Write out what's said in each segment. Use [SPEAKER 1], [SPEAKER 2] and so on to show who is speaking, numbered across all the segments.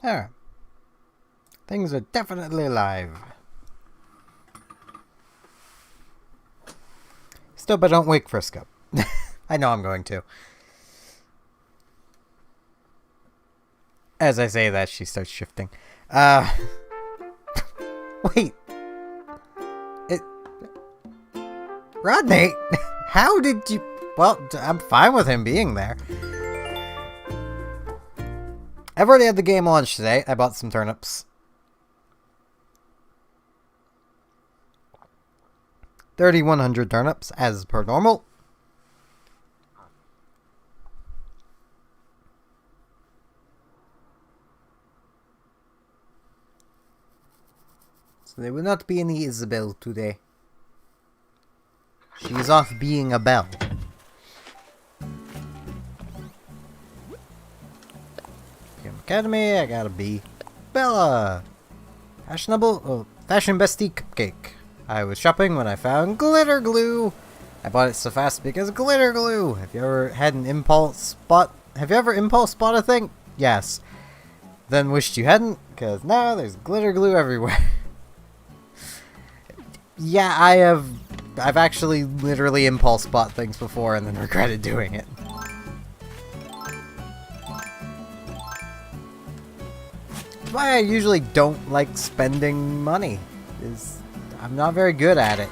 [SPEAKER 1] Alright. Things are definitely alive. Still, but don't wake Frisco. I know I'm going to. As I say that, she starts shifting. Wait. Rodney, how did you... Well, I'm fine with him being there. I've already had the game launched today. I bought some turnips. 3,100 turnips, as per normal. So there will not be any Isabel today. She's off being a belle. Academy, I gotta be Bella. Fashion bestie cupcake. I was shopping when I found glitter glue. I bought it so fast because glitter glue. Have you ever had an impulse spot? Have you ever impulse spot a thing? Yes. Then wished you hadn't, because now there's glitter glue everywhere. Yeah, I've actually literally impulse bought things before and then regretted doing it. That's why I usually don't like spending money. I'm not very good at it.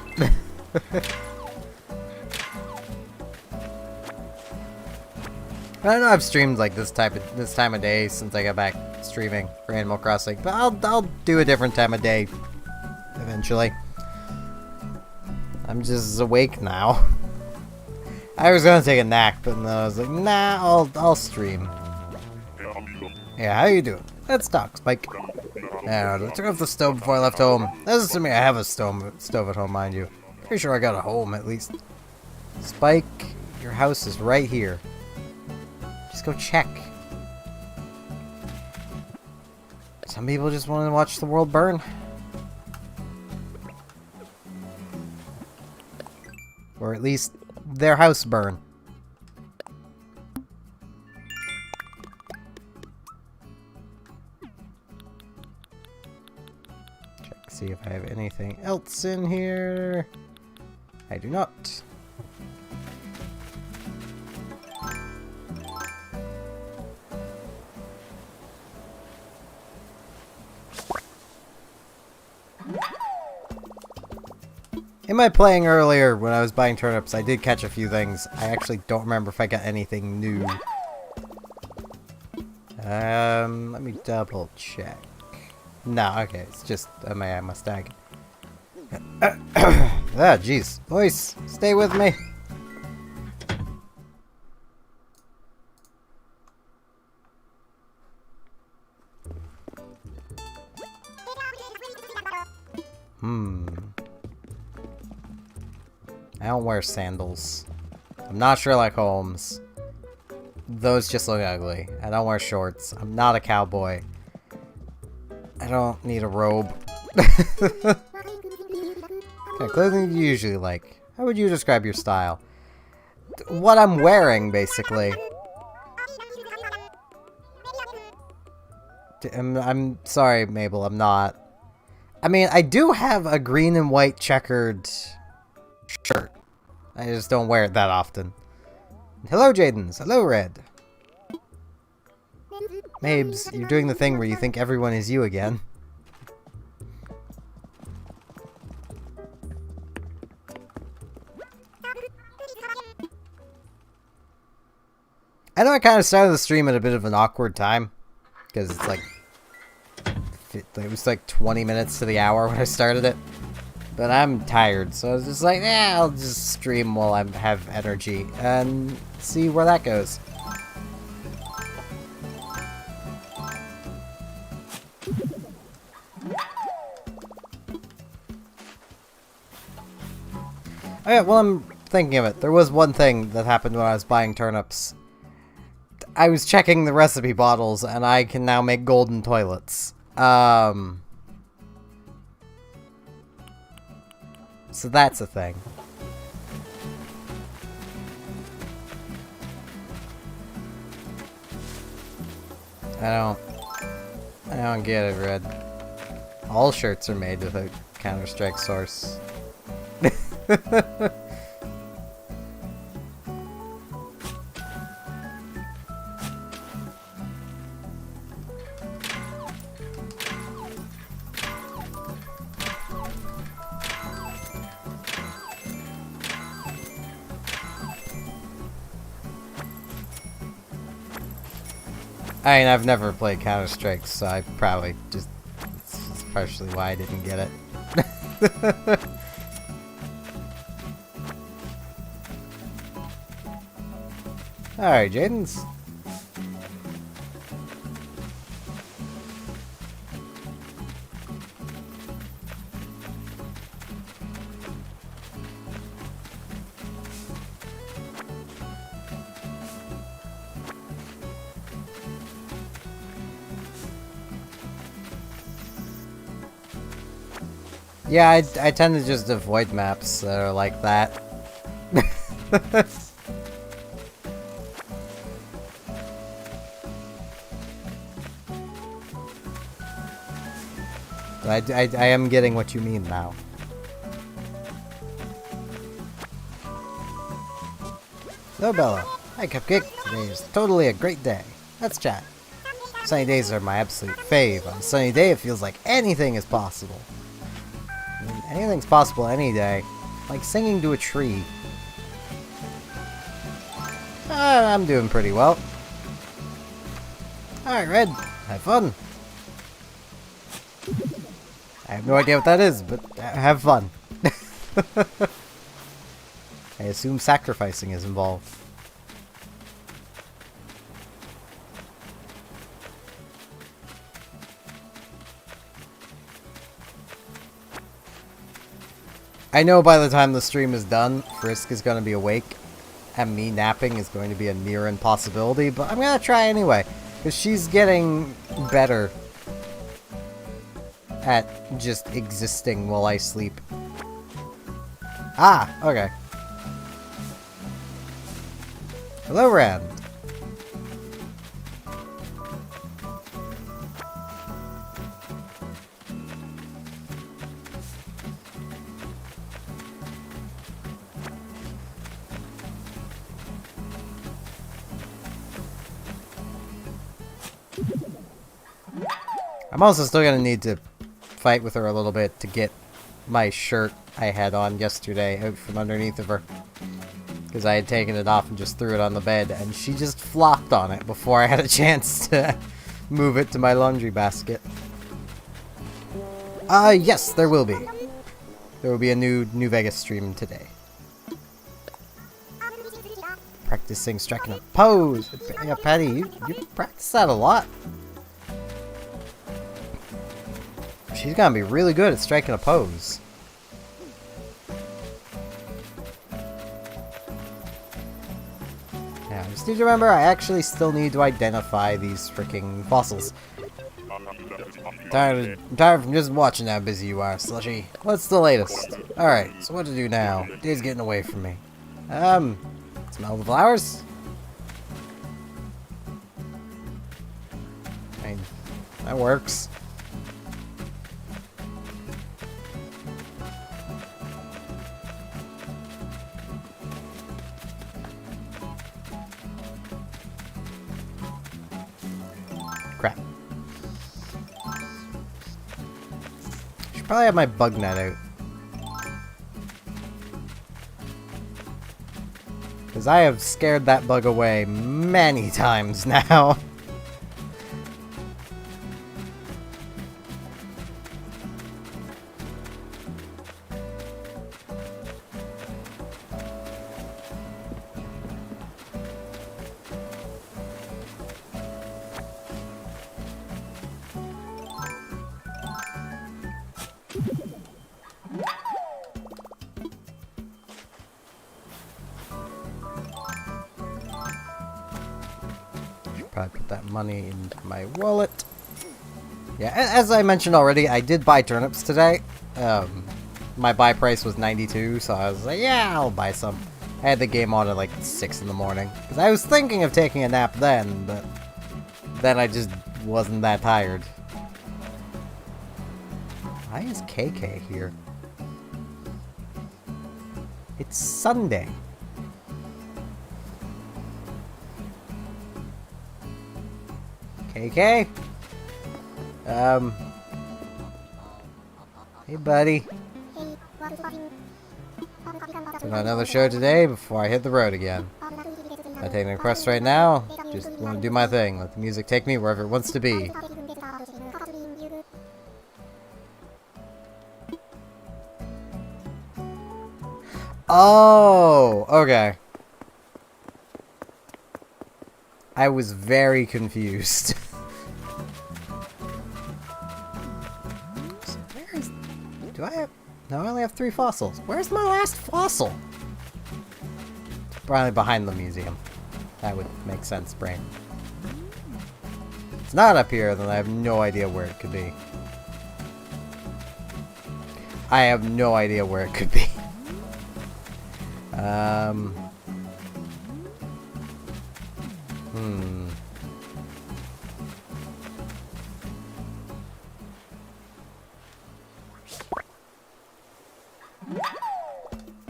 [SPEAKER 1] I know I've streamed like this time of day since I got back streaming for Animal Crossing, but I'll do a different time of day eventually. I'm just awake now. I was gonna take a nap, but then I was like, nah, I'll stream. Yeah, how you doing? Let's talk, Spike. Yeah, I took off the stove before I left home. That's assuming I have a stove at home, mind you. Pretty sure I got a home, at least. Spike, your house is right here. Just go check. Some people just want to watch the world burn. Or at least their house burn. Check, see if I have anything else in here. I do not. In my playing earlier, when I was buying turnips, I did catch a few things. I actually don't remember if I got anything new. Let me double check. No, okay, it's just my Mustang. Ah, jeez. Voice, stay with me. I don't wear sandals. I'm not Sherlock Holmes. Those just look ugly. I don't wear shorts. I'm not a cowboy. I don't need a robe. What kind of clothing do you usually like? How would you describe your style? What I'm wearing, basically. I'm sorry, Mabel, I'm not. I mean, I do have a green and white checkered shirt. I just don't wear it that often. Hello, Jadens. Hello, Red. Mabes, you're doing the thing where you think everyone is you again. I know I kind of started the stream at a bit of an awkward time. Because it's like... It was like 20 minutes to the hour when I started it. But I'm tired, so I was just like, I'll just stream while I have energy. And see where that goes. Okay, well, I'm thinking of it. There was one thing that happened when I was buying turnips. I was checking the recipe bottles, and I can now make golden toilets. So that's a thing. I I don't get it, Red. All shirts are made with a Counter-Strike source. I mean, I've never played Counter-Strike, so I probably just... It's partially why I didn't get it. Alright, Jaden's. Yeah, I tend to just avoid maps that are like that. I am getting what you mean now. Hello, Bella. Hi, Cupcake. Today is totally a great day. Let's chat. Sunny days are my absolute fave. On a sunny day, it feels like anything is possible. I mean, anything's possible any day. Like singing to a tree. I'm doing pretty well. Alright, Red. Have fun. I have no idea what that is, but have fun. I assume sacrificing is involved. I know by the time the stream is done, Frisk is going to be awake, and me napping is going to be a near impossibility, but I'm going to try anyway, because she's getting better at just existing while I sleep. Ah, okay. Hello, Rand. I'm also still gonna need to fight with her a little bit to get my shirt I had on yesterday out from underneath of her. Because I had taken it off and just threw it on the bed, and she just flopped on it before I had a chance to move it to my laundry basket. Yes, there will be. There will be a new Vegas stream today. Practicing striking a pose. Yeah, Patty, you practice that a lot. She's gonna be really good at striking a pose. Yeah, I just need to remember I actually still need to identify these freaking fossils. I'm tired from just watching how busy you are, Slushy. What's the latest? Alright, so what to do now? Day's getting away from me. Smell the flowers? I mean, that works. Crap. Should probably have my bug net out. Because I have scared that bug away many times now. Probably put that money into my wallet. Yeah, as I mentioned already, I did buy turnips today. My buy price was 92, so I was like, yeah, I'll buy some. I had the game on at like 6 in the morning. Because I was thinking of taking a nap then, but then I just wasn't that tired. Why is KK here? It's Sunday. KK? Hey buddy. Put on another show today before I hit the road again. I'm not taking a request right now. Just want to do my thing. Let the music take me wherever it wants to be. Oh, okay. I was very confused. So where is... Do I have... No, I only have 3 fossils. Where's my last fossil? It's probably behind the museum. That would make sense, brain. If it's not up here, then I have no idea where it could be. I have no idea where it could be.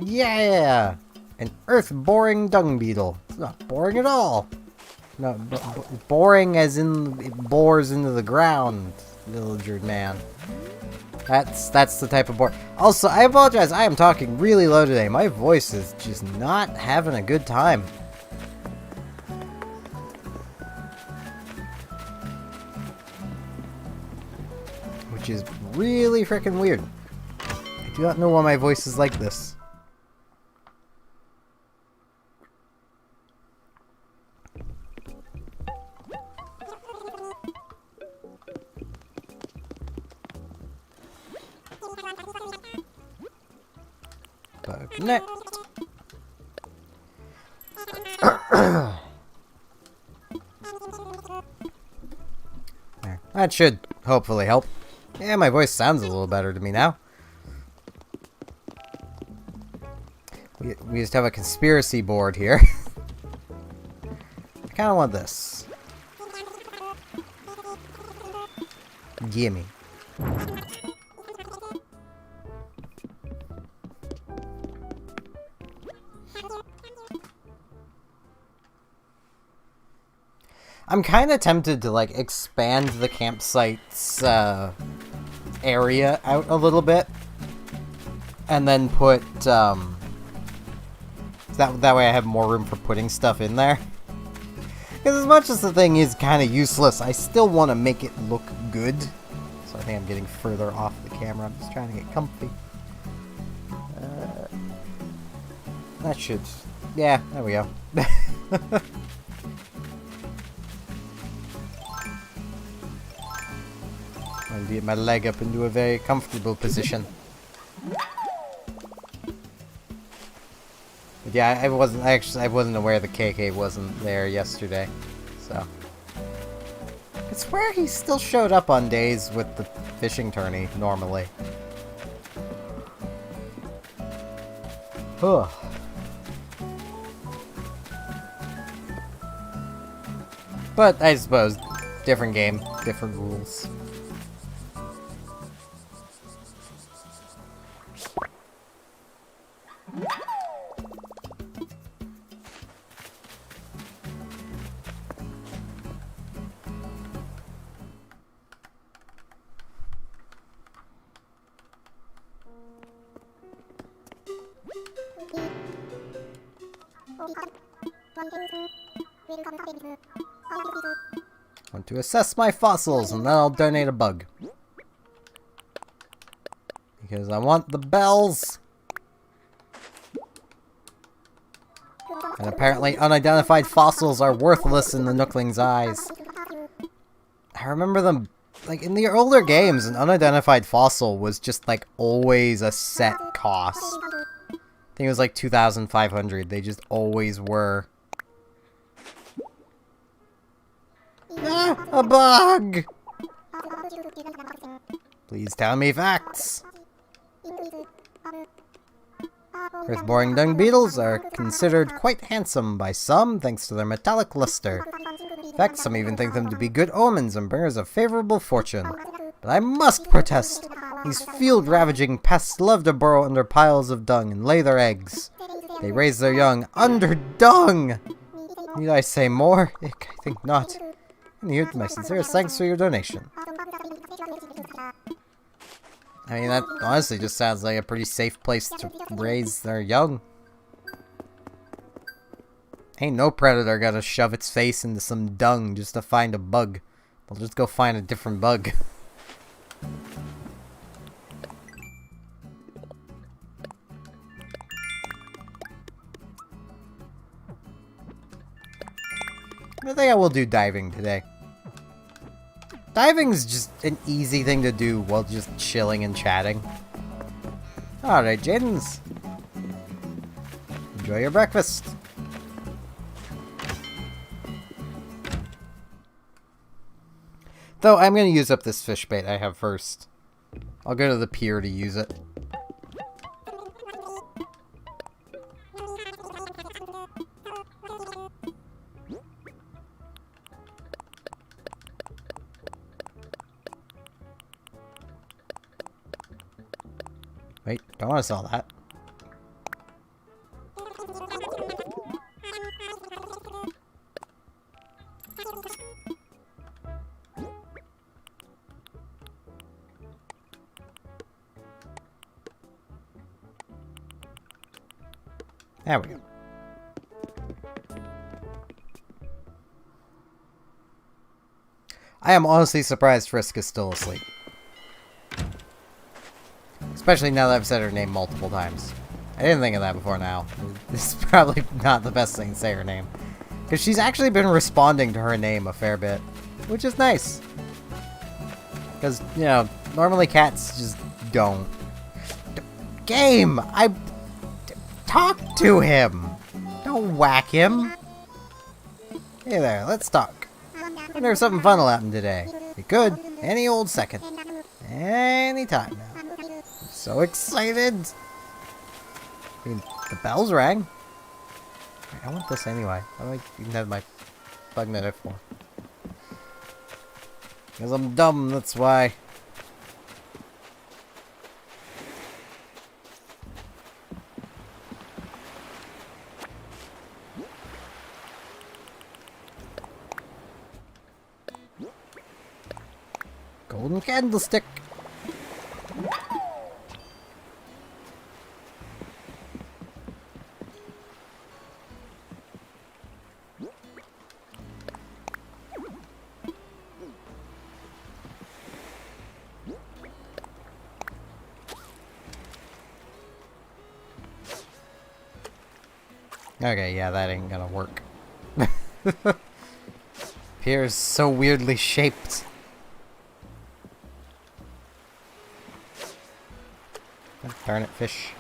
[SPEAKER 1] Yeah! An earth-boring dung beetle. It's not boring at all. No, boring as in it bores into the ground, villager man. That's the type of bore. Also, I apologize. I am talking really low today. My voice is just not having a good time. Which is really freaking weird. I do not know why my voice is like this. But next. There. That should hopefully help. Yeah, my voice sounds a little better to me now. We just have a conspiracy board here. I kind of want this. Gimme. I'm kind of tempted to, like, expand the campsite's area out a little bit. And then put, that way I have more room for putting stuff in there. Because as much as the thing is kind of useless, I still want to make it look good. So I think I'm getting further off the camera. I'm just trying to get comfy. That should... Yeah, there we go. And get my leg up into a very comfortable position. But yeah, I wasn't aware the KK wasn't there yesterday, so. I swear he still showed up on days with the fishing tourney normally. Ugh. But I suppose different game, different rules. Want to assess my fossils, and then I'll donate a bug. Because I want the bells. And apparently unidentified fossils are worthless in the Nookling's eyes. I remember them, like, in the older games, an unidentified fossil was just, like, always a set cost. I think it was like 2,500. They just always were. Ah, a bug! Please tell me facts. Earth-boring dung beetles are considered quite handsome by some, thanks to their metallic luster. In fact, some even think them to be good omens and bringers of favorable fortune. But I must protest. These field-ravaging pests love to burrow under piles of dung and lay their eggs. They raise their young under dung! Need I say more? I think not. And here's my sincerest thanks for your donation. I mean, that honestly just sounds like a pretty safe place to raise their young. Ain't no predator gonna shove its face into some dung just to find a bug. We'll just go find a different bug. I think I will do diving today. Diving's just an easy thing to do while just chilling and chatting. Alright, Jadens. Enjoy your breakfast. Though, I'm gonna use up this fish bait I have first. I'll go to the pier to use it. Wait, don't want to sell that. There we go. I am honestly surprised Frisk is still asleep. Especially now that I've said her name multiple times. I didn't think of that before now. This is probably not the best thing to say her name. Because she's actually been responding to her name a fair bit. Which is nice. Because, you know, normally cats just don't. Game! Talk to him! Don't whack him! Hey there, let's talk. I wonder if something fun will happen today. It could. Any old second. Any time now. So excited! I mean, the bells rang. I want this anyway. I don't even have my bug net for. Because I'm dumb, that's why. Golden candlestick. Okay, yeah, that ain't gonna work. Pier is so weirdly shaped. Darn it, fish.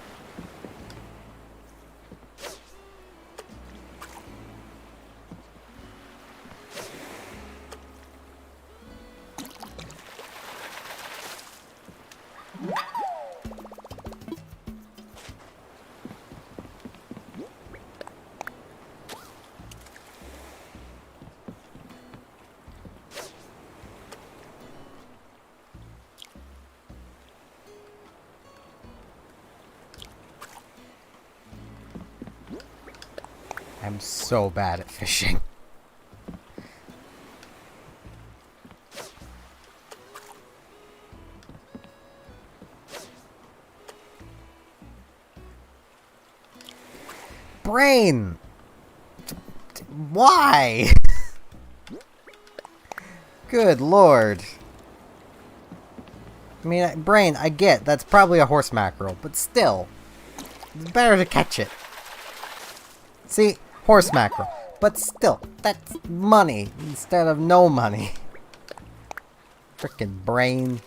[SPEAKER 1] I'm so bad at fishing. Brain! Why? Good lord. I mean, Brain, I get, that's probably a horse mackerel, but still. It's better to catch it. See? Horse mackerel. But still, that's money instead of no money. Frickin' Brain.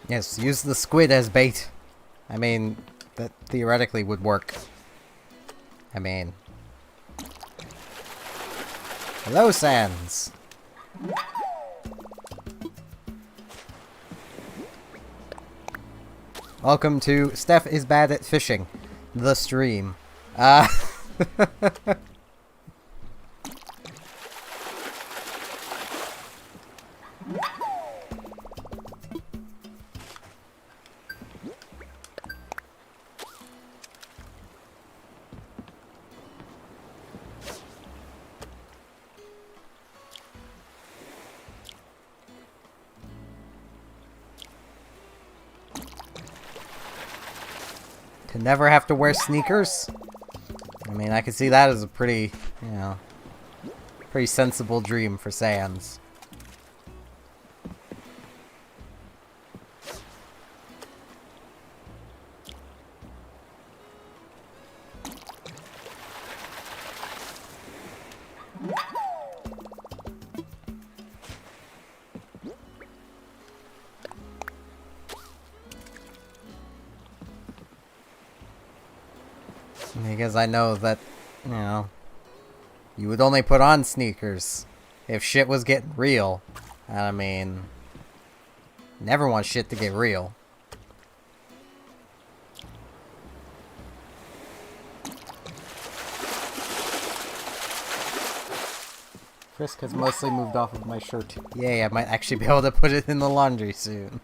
[SPEAKER 1] Yes, use the squid as bait. I mean, that theoretically would work. I mean... Hello, Sans! Welcome to Steph is bad at fishing, the stream. To never have to wear sneakers? I mean, I can see that as a pretty, you know, pretty sensible dream for Sans. Because I know that, you know, you would only put on sneakers if shit was getting real. I mean, never want shit to get real. Frisk has mostly moved off of my shirt. Yay, I might actually be able to put it in the laundry soon.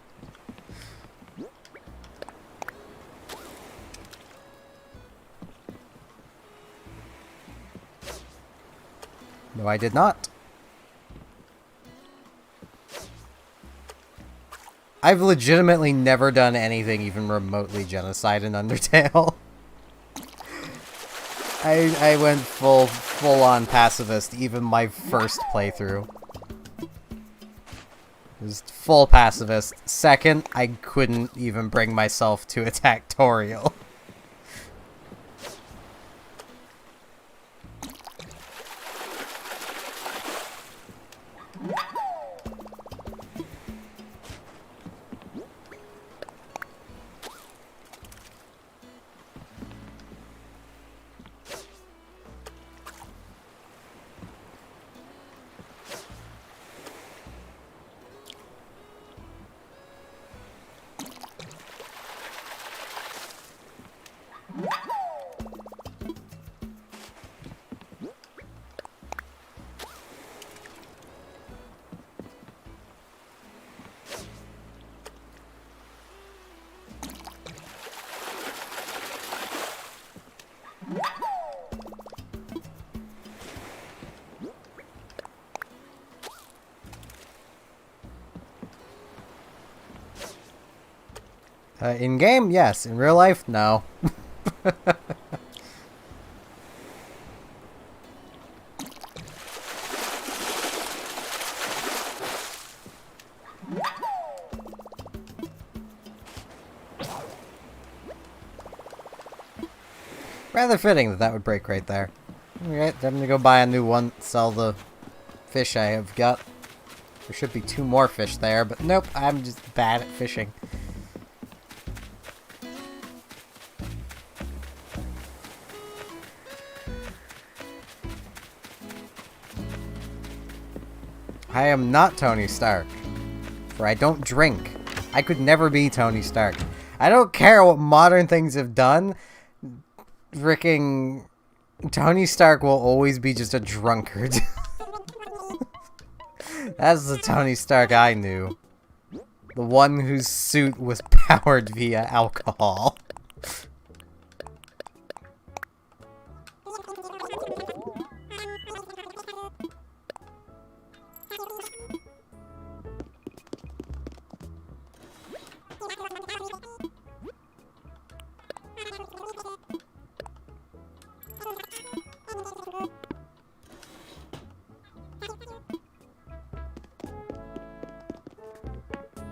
[SPEAKER 1] No, I did not. I've legitimately never done anything even remotely genocide in Undertale. I went full on pacifist even my first playthrough. It was full pacifist. Second, I couldn't even bring myself to attack Toriel. In game, yes. In real life, no. Rather fitting that would break right there. Alright, I'm gonna go buy a new one, sell the fish I have got. There should be 2 more fish there, but nope, I'm just bad at fishing. I am not Tony Stark, for I don't drink. I could never be Tony Stark. I don't care what modern things have done. Fricking Tony Stark will always be just a drunkard. That's the Tony Stark I knew. The one whose suit was powered via alcohol.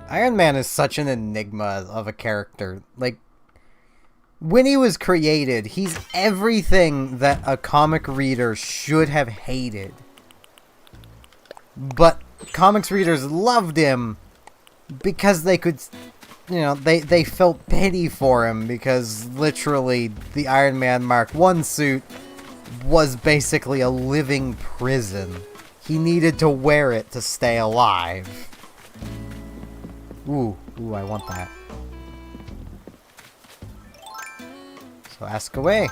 [SPEAKER 1] Iron Man is such an enigma of a character. Like, when he was created, he's everything that a comic reader should have hated. But comics readers loved him because they could you know, they felt pity for him because literally the Iron Man Mark 1 suit was basically a living prison. He needed to wear it to stay alive. Ooh, I want that. So ask away.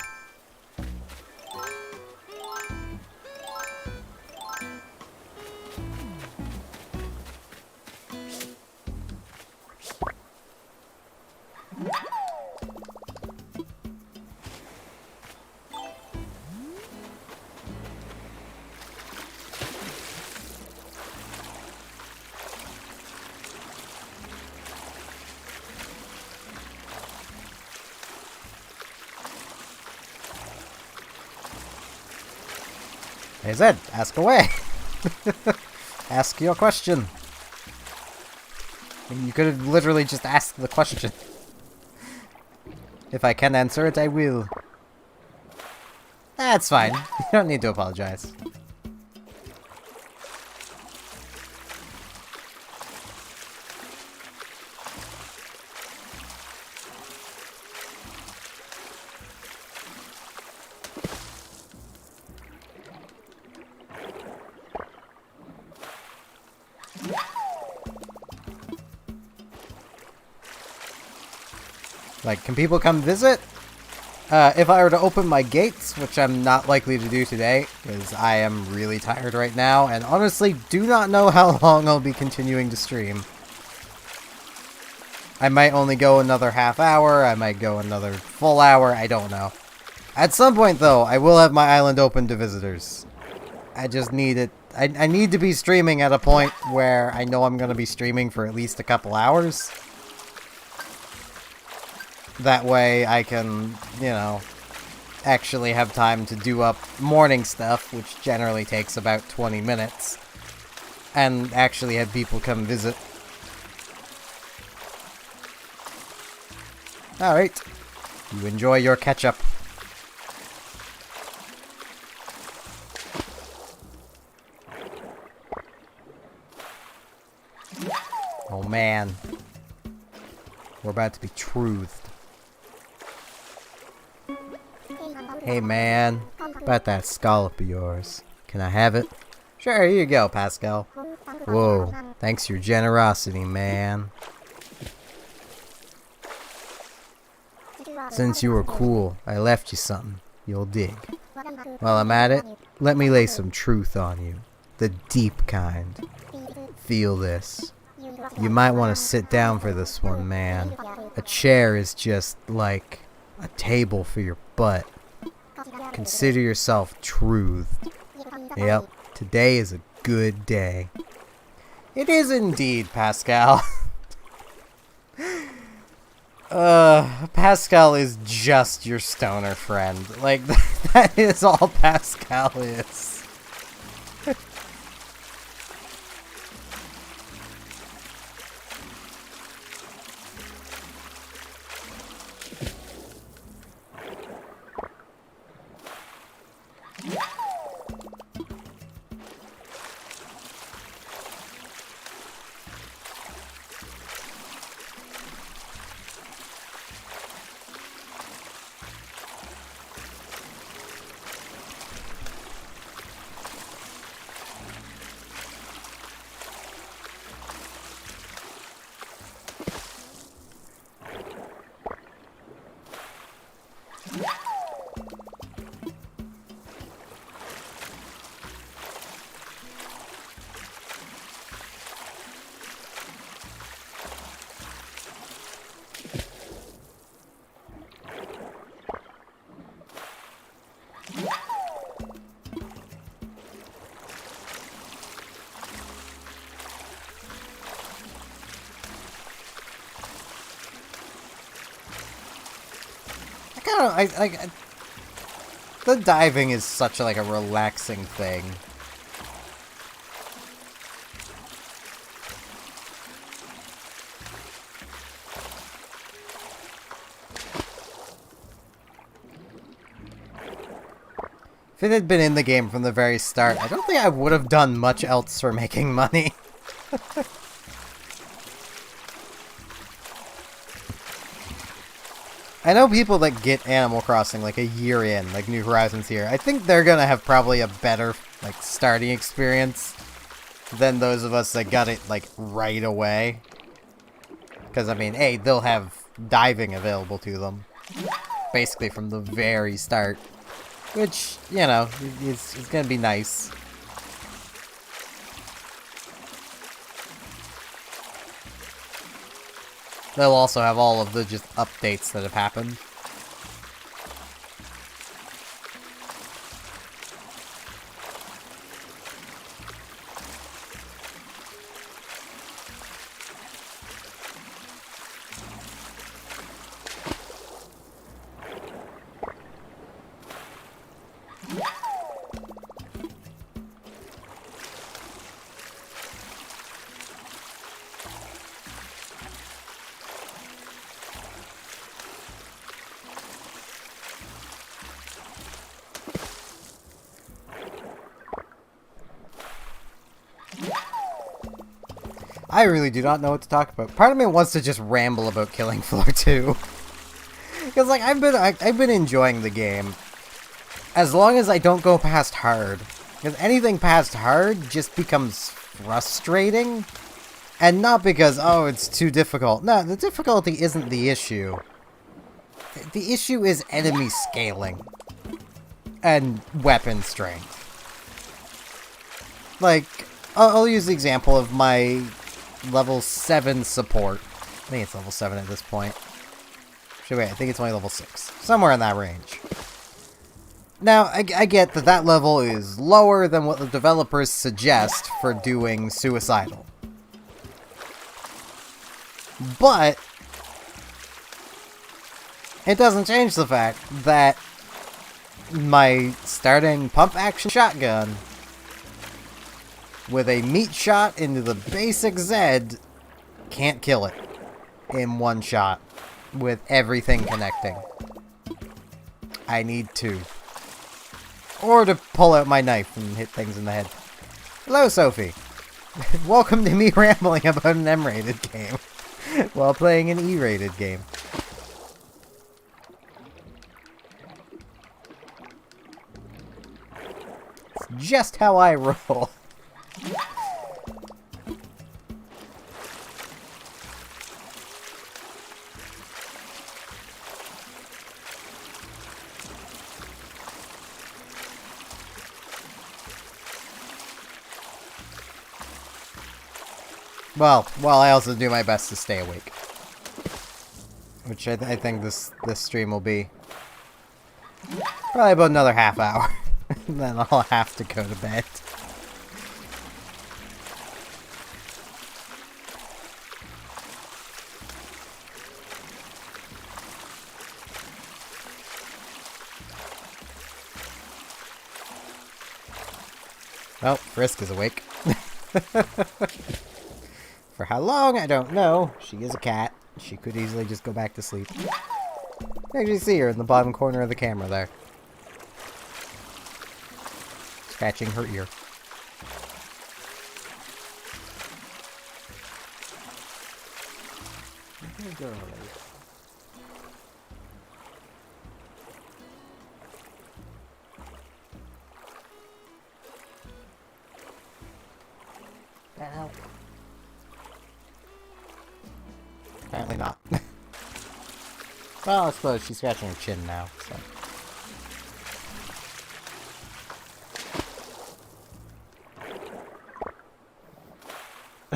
[SPEAKER 1] Hey Zed, ask away. Ask your question. You could have literally just asked the question. If I can answer it, I will. That's fine. You don't need to apologize. Like, can people come visit? If I were to open my gates, which I'm not likely to do today, because I am really tired right now, and honestly do not know how long I'll be continuing to stream. I might only go another half hour, I might go another full hour, I don't know. At some point, though, I will have my island open to visitors. I just need it. I need to be streaming at a point where I know I'm going to be streaming for at least a couple hours. That way I can, you know, actually have time to do up morning stuff, which generally takes about 20 minutes, and actually have people come visit. Alright, you enjoy your ketchup. Oh man, we're about to be truthed. Hey man, about that scallop of yours. Can I have it? Sure, here you go, Pascal. Whoa, thanks for your generosity, man. Since you were cool, I left you something you'll dig. While I'm at it, let me lay some truth on you. The deep kind. Feel this. You might want to sit down for this one, man. A chair is just like a table for your butt. Consider yourself truthed. Yep, today is a good day. It is indeed, Pascal. Pascal is just your stoner friend. Like, that is all Pascal is. The diving is such like a relaxing thing. If it had been in the game from the very start, I don't think I would have done much else for making money. I know people that get Animal Crossing like a year in, like New Horizons here. I think they're gonna have probably a better like starting experience than those of us that got it like right away. Because I mean, hey, they'll have diving available to them basically from the very start, which, you know, is gonna be nice. They'll also have all of the just updates that have happened. I really do not know what to talk about. Part of me wants to just ramble about Killing Floor 2. Because, like, I've been enjoying the game. As long as I don't go past hard. Because anything past hard just becomes frustrating. And not because, oh, it's too difficult. No, the difficulty isn't the issue. The issue is enemy scaling. And weapon strength. Like, I'll use the example of my level 7 support. I think it's level 7 at this point. Actually, wait, I think it's only level 6. Somewhere in that range. Now, I get that that level is lower than what the developers suggest for doing Suicidal. But it doesn't change the fact that my starting pump-action shotgun with a meat shot into the basic Zed can't kill it in one shot with everything connecting. I need two. Or to pull out my knife and hit things in the head. Hello, Sophie. Welcome to me rambling about an M-rated game while playing an E-rated game. It's just how I roll. Well, I also do my best to stay awake. Which I think this stream will be probably about another half hour. And then I'll have to go to bed. Oh, Frisk is awake. For how long, I don't know. She is a cat. She could easily just go back to sleep. You can actually see her in the bottom corner of the camera there. Scratching her ear. Good girl. Ow. Apparently not. Well, I suppose she's scratching her chin now, so.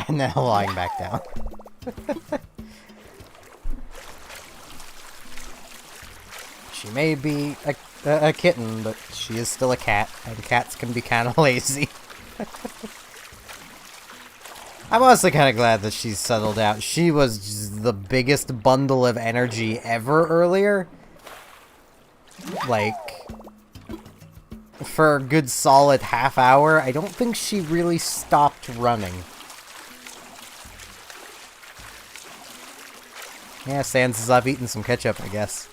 [SPEAKER 1] And now lying back down. She may be a kitten, but she is still a cat, and cats can be kind of lazy. I'm honestly kind of glad that she's settled out. She was just the biggest bundle of energy ever earlier. Like, for a good solid half hour, I don't think she really stopped running. Yeah, Sans is I've eaten some ketchup, I guess.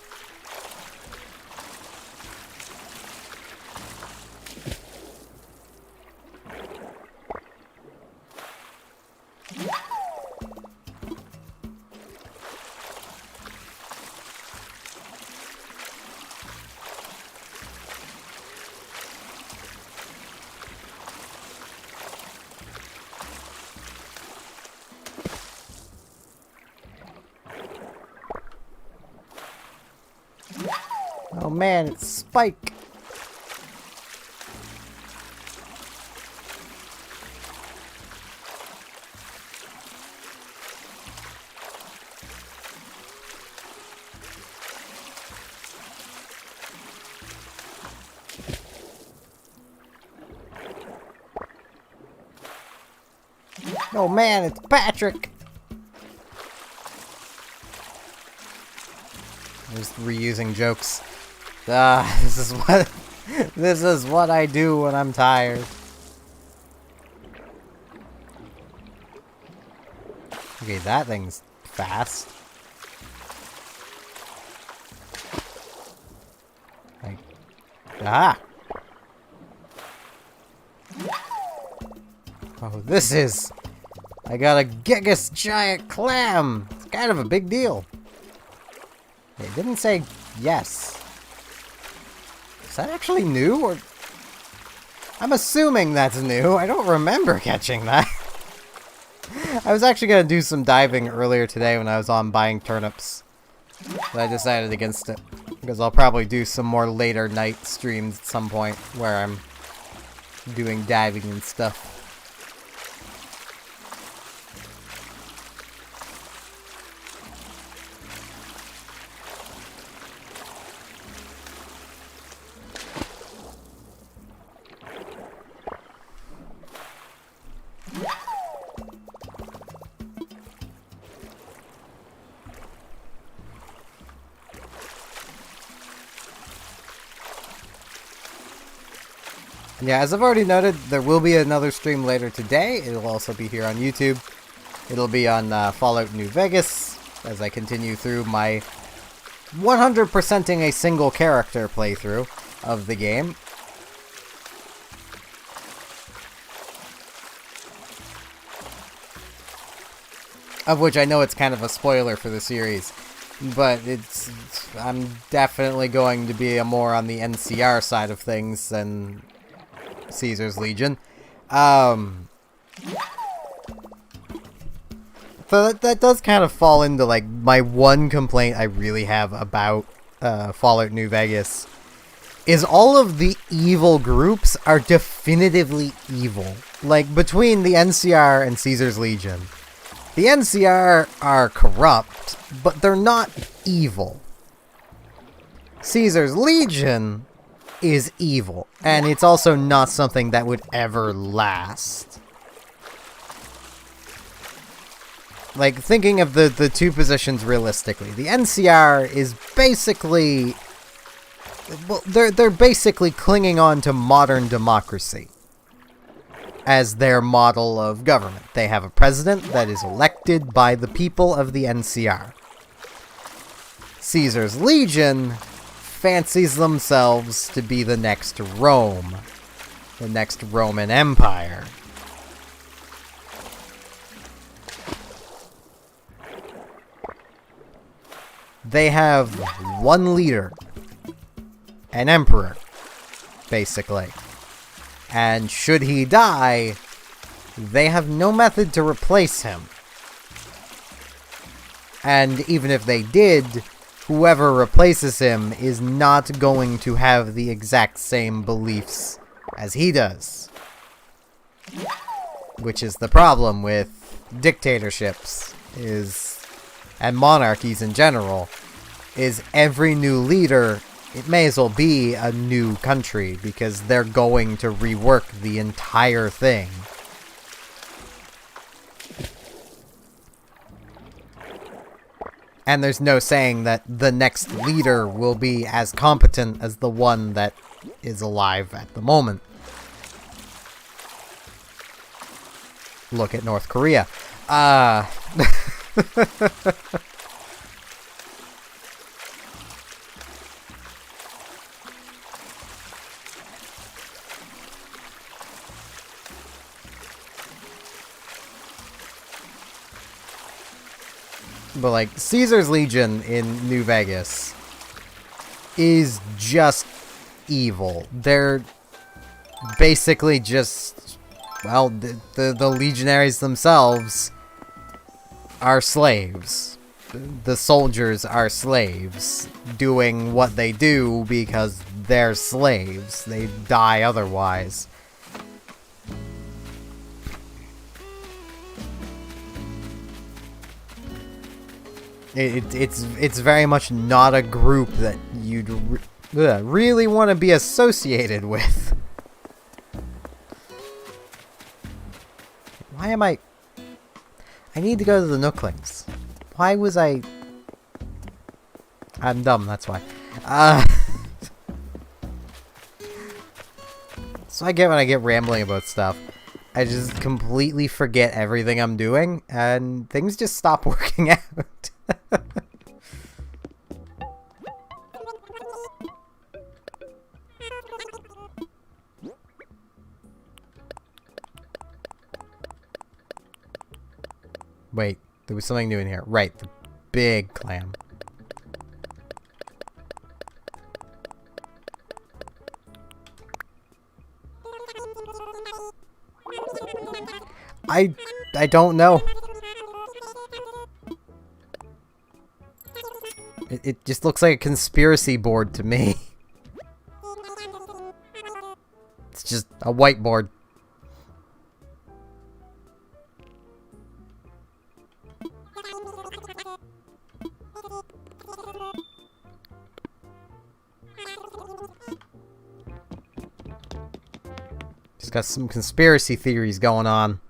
[SPEAKER 1] man, it's Spike. Oh man, it's Patrick! Just reusing jokes. This is what this is what I do when I'm tired. Okay, that thing's fast. Like, ah! Oh, this is... I got a Gigas giant clam! It's kind of a big deal. It didn't say yes. Is that actually new, or... I'm assuming that's new. I don't remember catching that. I was actually gonna do some diving earlier today when I was on buying turnips. But I decided against it. Because I'll probably do some more later night streams at some point where I'm doing diving and stuff. Yeah, as I've already noted, there will be another stream later today. It'll also be here on YouTube. It'll be on Fallout New Vegas, as I continue through my 100%ing a single character playthrough of the game. Of which I know it's kind of a spoiler for the series. But I'm definitely going to be more on the NCR side of things than Caesar's Legion. So that does kind of fall into, like, my one complaint I really have about Fallout New Vegas, is all of the evil groups are definitively evil. Like, between the NCR and Caesar's Legion, the NCR are corrupt, but they're not evil. Caesar's Legion is evil, and it's also not something that would ever last. Like, thinking of the two positions realistically, the NCR is basically... well, they're basically clinging on to modern democracy as their model of government. They have a president that is elected by the people of the NCR. Caesar's Legion fancies themselves to be the next Rome, the next Roman Empire. They have one leader, an emperor, basically. And should he die, they have no method to replace him. And even if they did, whoever replaces him is not going to have the exact same beliefs as he does. Which is the problem with dictatorships, and monarchies in general, is every new leader, it may as well be a new country, because they're going to rework the entire thing. And there's no saying that the next leader will be as competent as the one that is alive at the moment. Look at North Korea. But, like, Caesar's Legion in New Vegas is just evil. They're basically just, well, the legionaries themselves are slaves. the soldiers are slaves, doing what they do because they're slaves. They die otherwise. It's very much not a group that you'd really want to be associated with. Why am I need to go to the Nooklings. Why was I'm dumb, that's why. So I get when I get rambling about stuff. I just completely forget everything I'm doing, and things just stop working out. Wait, there was something new in here. Right, the big clam. I don't know. It just looks like a conspiracy board to me. It's just a whiteboard. Just got some conspiracy theories going on.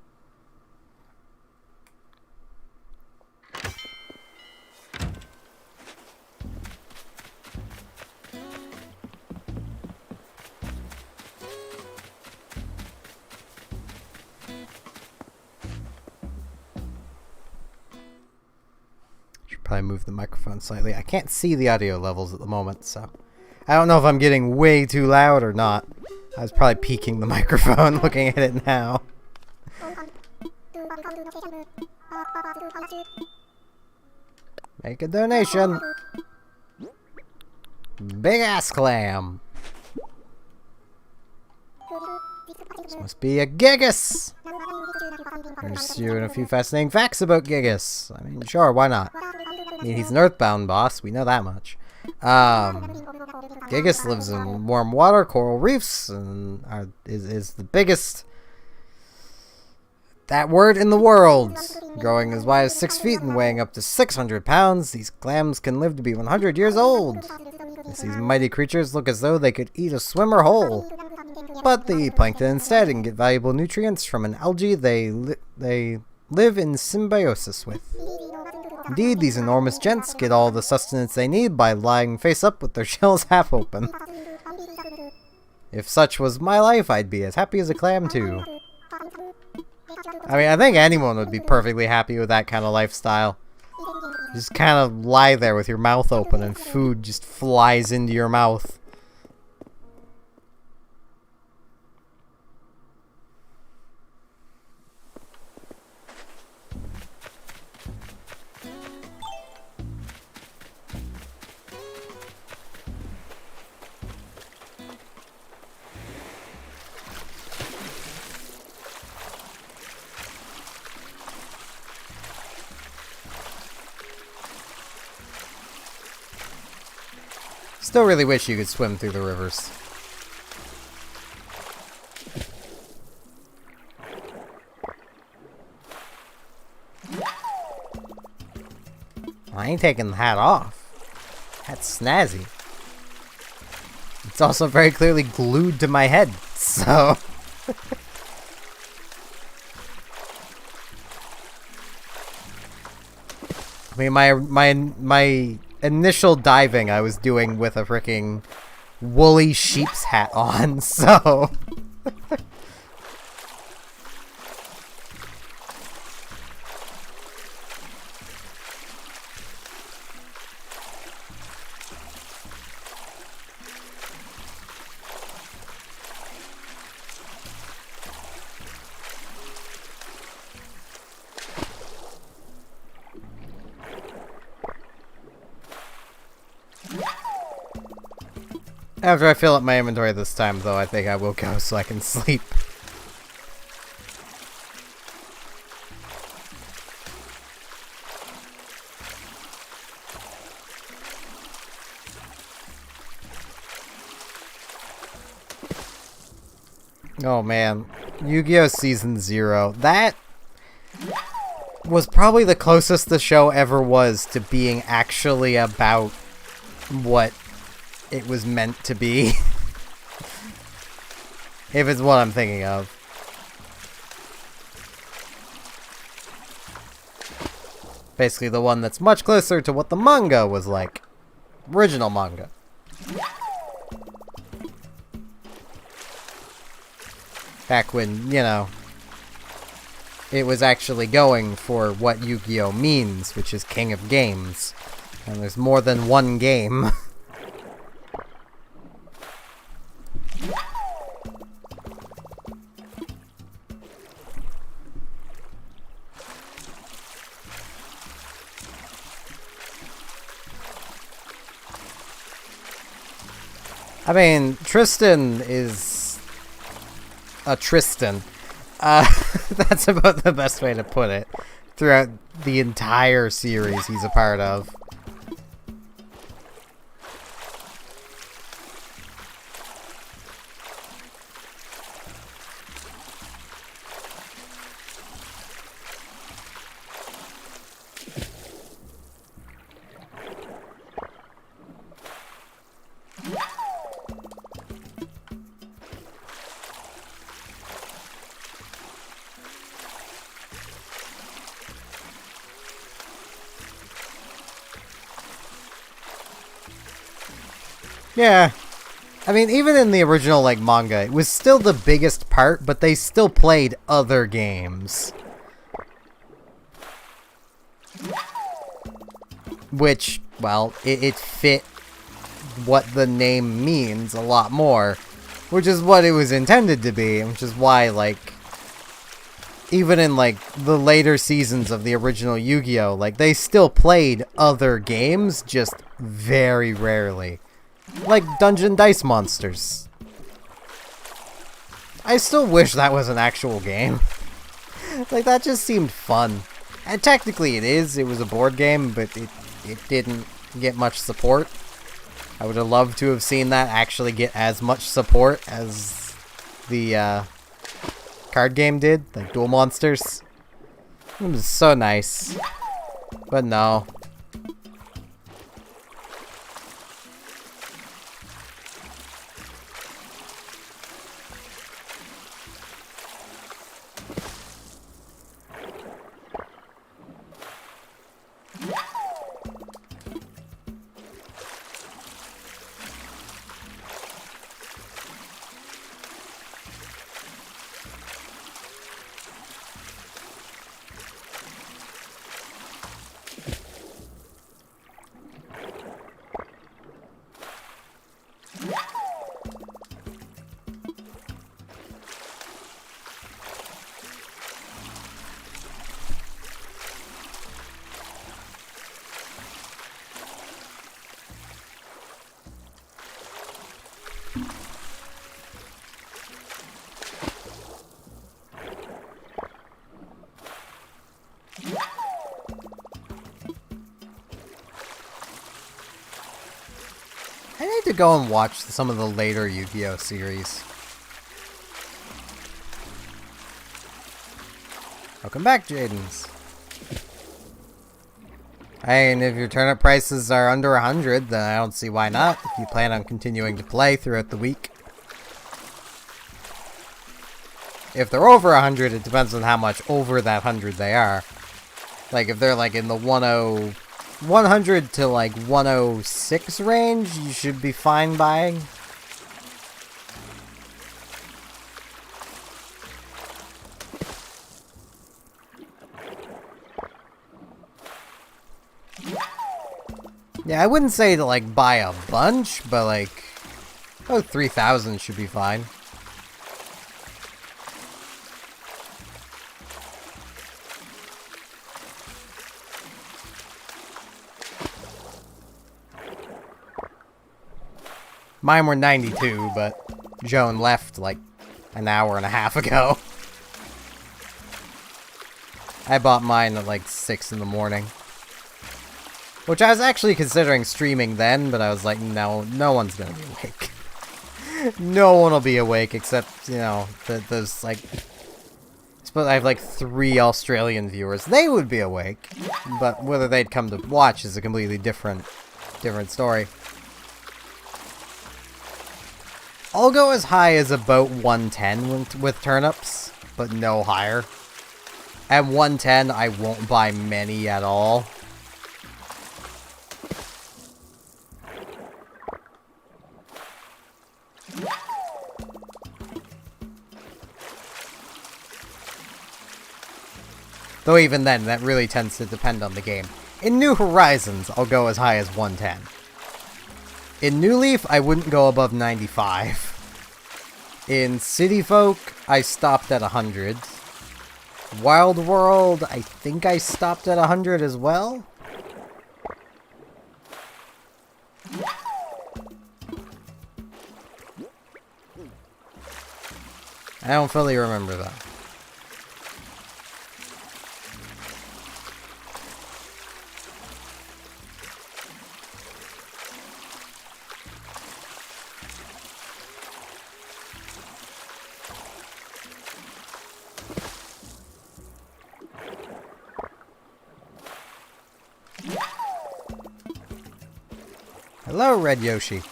[SPEAKER 1] Probably move the microphone slightly. I can't see the audio levels at the moment, so I don't know if I'm getting way too loud or not. I was probably peeking the microphone looking at it now. Make a donation. Big ass clam. This must be a Gigas. There's you and a few fascinating facts about Gigas. I mean, sure, why not? I mean, he's an Earthbound boss. We know that much. Gigas lives in warm water, coral reefs, and is the biggest that word in the world. Growing as wide as 6 feet and weighing up to 600 pounds, these clams can live to be 100 years old. These mighty creatures look as though they could eat a swimmer whole. But they eat plankton instead and get valuable nutrients from an algae they live in symbiosis with. Indeed, these enormous gents get all the sustenance they need by lying face up with their shells half open. If such was my life, I'd be as happy as a clam too. I mean, I think anyone would be perfectly happy with that kind of lifestyle. Just kind of lie there with your mouth open and food just flies into your mouth. Still really wish you could swim through the rivers. I ain't taking the hat off. Hat's snazzy. It's also very clearly glued to my head, so... I mean, my initial diving I was doing with a freaking woolly sheep's hat on, so... After I fill up my inventory this time, though, I think I will go so I can sleep. Oh man, Yu-Gi-Oh! Season 0. That was probably the closest the show ever was to being actually about what it was meant to be. If it's what I'm thinking of. Basically the one that's much closer to what the manga was like. Original manga. Back when, you know, it was actually going for what Yu-Gi-Oh! Means, which is King of Games. And there's more than one game. I mean, Tristan is a Tristan. That's about the best way to put it. Throughout the entire series he's a part of. Yeah. I mean, even in the original, like, manga, it was still the biggest part, but they still played other games. Which, well, it fit what the name means a lot more. Which is what it was intended to be, which is why, like, even in, like, the later seasons of the original Yu-Gi-Oh!, like, they still played other games, just very rarely. Like Dungeon Dice Monsters. I still wish that was an actual game. Like, that just seemed fun. And technically it is. It was a board game, but it didn't get much support. I would have loved to have seen that actually get as much support as the card game did, like Duel Monsters. It was so nice. But no. I need to go and watch some of the later Yu-Gi-Oh! Series. Welcome back, Jadens. And if your turnip prices are under 100, then I don't see why not, if you plan on continuing to play throughout the week. If they're over 100, it depends on how much over that 100 they are. Like, if they're like in the 100 to like 106 range, you should be fine buying. Yeah, I wouldn't say to like buy a bunch, but like, oh, 3,000 should be fine. Mine were 92, but Joan left like an hour and a half ago. I bought mine at like 6 in the morning. Which I was actually considering streaming then, but I was like, no one's gonna be awake. No one will be awake except, you know, there's like... I suppose I have like 3 Australian viewers. They would be awake, but whether they'd come to watch is a completely different story. I'll go as high as about 110 with turnips, but no higher. At 110, I won't buy many at all. Though even then, that really tends to depend on the game. In New Horizons, I'll go as high as 110. In New Leaf, I wouldn't go above 95. In City Folk, I stopped at 100. Wild World, I think I stopped at 100 as well. I don't fully remember though. Hello, Red Yoshi.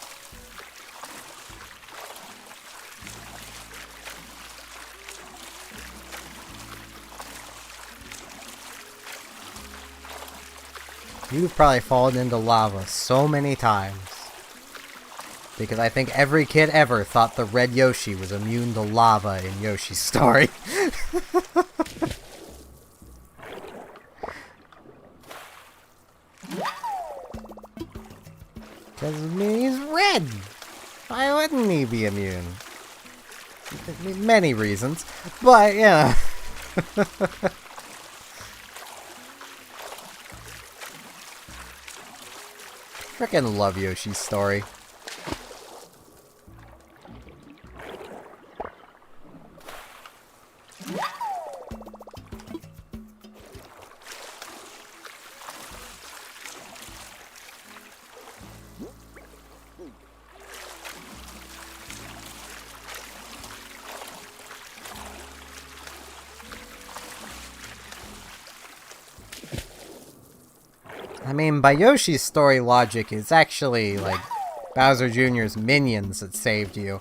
[SPEAKER 1] You've probably fallen into lava so many times. Because I think every kid ever thought the Red Yoshi was immune to lava in Yoshi's story. Because he's red. Why wouldn't he be immune? Many reasons, but yeah. Frickin' love Yoshi's story. I mean, by Yoshi's story logic, it's actually, like, Bowser Jr.'s minions that saved you.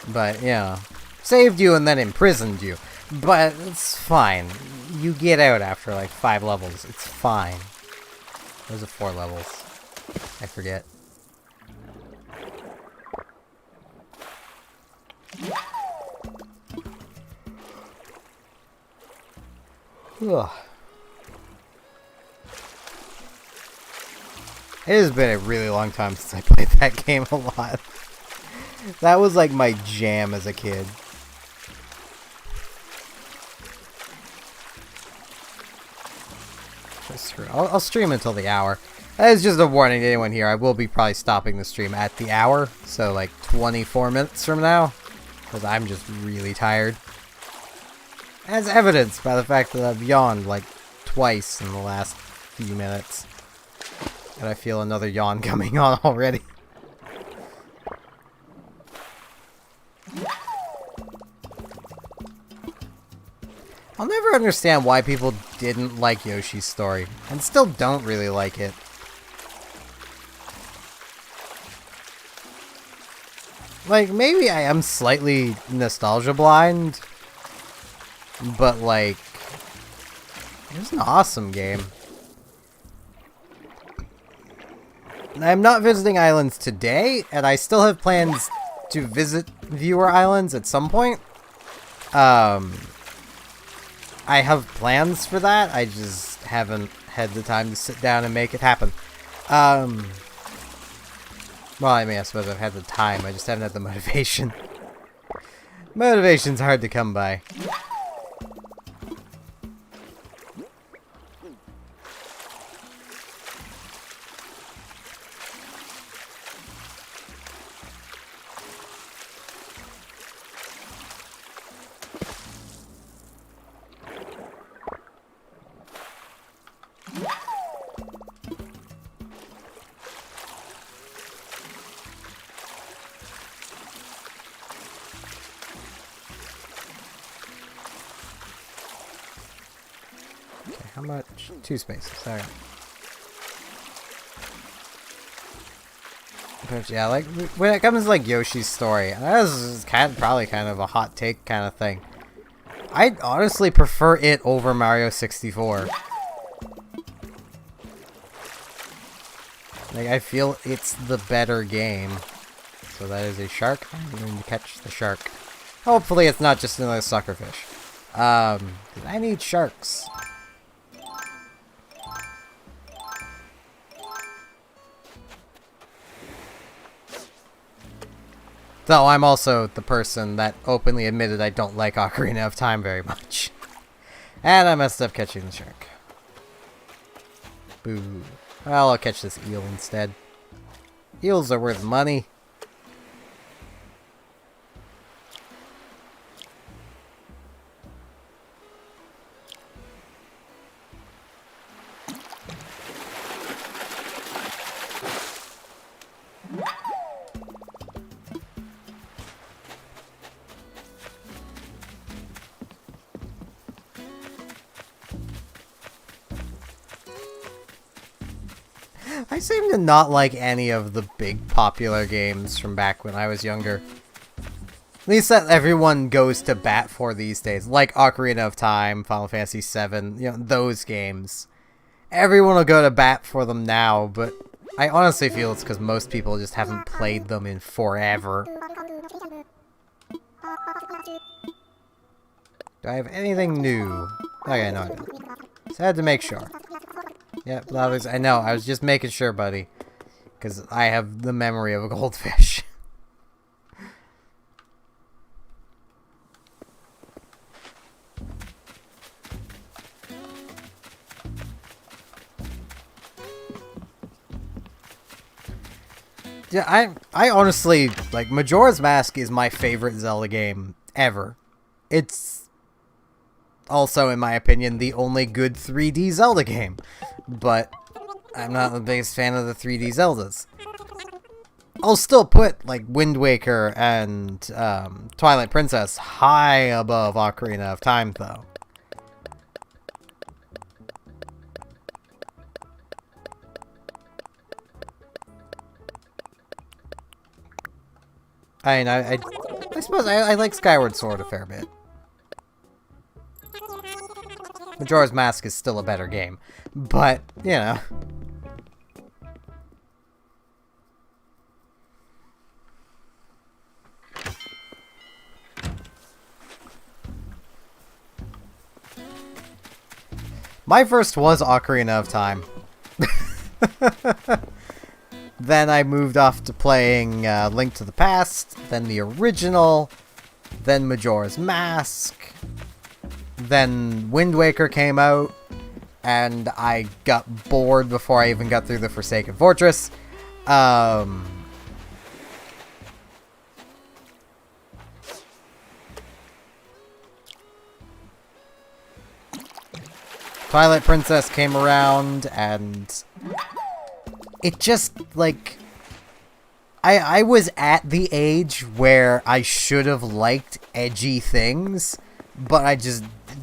[SPEAKER 1] But, yeah. Saved you and then imprisoned you. But, it's fine. You get out after, like, 5 levels. It's fine. Those are 4 levels. I forget. Ugh. It has been a really long time since I played that game a lot. That was like my jam as a kid. I'll stream until the hour. That is just a warning to anyone here. I will be probably stopping the stream at the hour. So like 24 minutes from now. Because I'm just really tired. As evidenced by the fact that I've yawned like twice in the last few minutes. And I feel another yawn coming on already. I'll never understand why people didn't like Yoshi's story, and still don't really like it. Like, maybe I am slightly nostalgia blind, but like, it was an awesome game. I'm not visiting islands today, and I still have plans to visit viewer islands at some point. I have plans for that, I just haven't had the time to sit down and make it happen. Well, I mean, I suppose I've had the time, I just haven't had the motivation. Motivation's hard to come by. How much? 2 spaces. Alright. But yeah, like, when it comes to, like, Yoshi's story, this is probably kind of a hot take kind of thing. I'd honestly prefer it over Mario 64. Like, I feel it's the better game. So that is a shark. I'm going to catch the shark. Hopefully it's not just another suckerfish. I need sharks. Though I'm also the person that openly admitted I don't like Ocarina of Time very much. And I messed up catching the shark. Boo. Well, I'll catch this eel instead. Eels are worth money. I seem to not like any of the big popular games from back when I was younger. At least that everyone goes to bat for these days. Like Ocarina of Time, Final Fantasy VII, you know, those games. Everyone will go to bat for them now, but I honestly feel it's because most people just haven't played them in forever. Do I have anything new? Okay, no, I don't. Just had to make sure. Yep, I know, I was just making sure, buddy. Because I have the memory of a goldfish. Yeah, I honestly, like, Majora's Mask is my favorite Zelda game ever. It's also, in my opinion, the only good 3D Zelda game. But I'm not the biggest fan of the 3D Zeldas. I'll still put, like, Wind Waker and Twilight Princess high above Ocarina of Time, though. I mean, I suppose I like Skyward Sword a fair bit. Majora's Mask is still a better game, but, you know. My first was Ocarina of Time. Then I moved off to playing Link to the Past, then the original, then Majora's Mask, then Wind Waker came out, and I got bored before I even got through the Forsaken Fortress. Twilight Princess came around, and it just, like, I was at the age where I should have liked edgy things, but